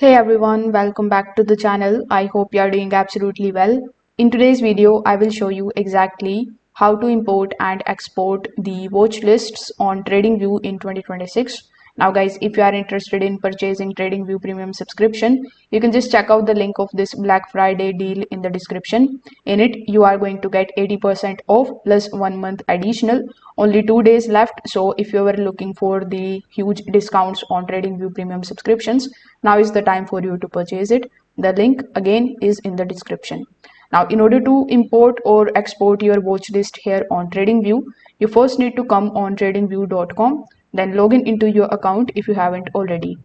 Hey everyone, welcome back to the channel. I hope you are doing absolutely well. In today's video, I will show you exactly how to import and export the watch lists on TradingView in 2026. Now guys, if you are interested in purchasing TradingView premium subscription, you can just check out the link of this Black Friday deal in the description. In it, you are going to get 80% off plus 1 month additional. Only 2 days left. So if you were looking for the huge discounts on TradingView premium subscriptions, now is the time for you to purchase it. The link again is in the description. Now, in order to import or export your watch list here on TradingView, you first need to come on tradingview.com, then log in into your account if you haven't already.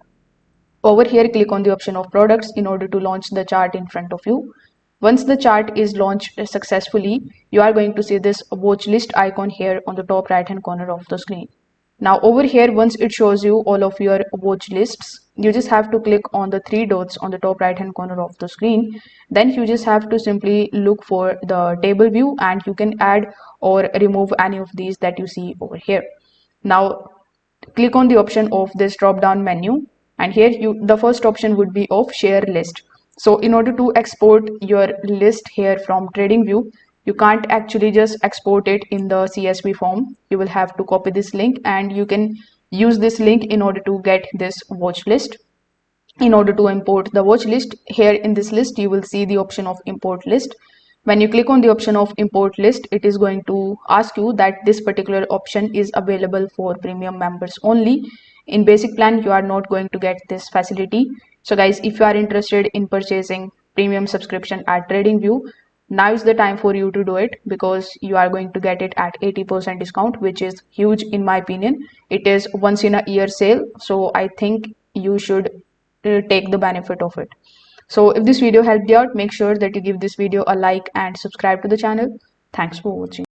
Over here, click on the option of products in order to launch the chart in front of you. Once the chart is launched successfully, you are going to see this watch list icon here on the top right hand corner of the screen. Now over here, once it shows you all of your watch lists, you just have to click on the three dots on the top right hand corner of the screen. Then you just have to simply look for the table view and you can add or remove any of these that you see over here. Now click on the option of this drop down menu, and here the first option would be of share list. So in order to export your list here from TradingView, you can't actually just export it in the CSV form. You will have to copy this link and you can use this link in order to get this watch list. In order to import the watch list, here in this list you will see the option of import list. When you click on the option of import list, it is going to ask you that this particular option is available for premium members only. In basic plan, you are not going to get this facility. So guys, if you are interested in purchasing premium subscription at TradingView, now is the time for you to do it, because you are going to get it at 80% discount, which is huge in my opinion. It is once in a year sale, so I think you should take the benefit of it. So if this video helped you out, make sure that you give this video a like and subscribe to the channel. Thanks for watching.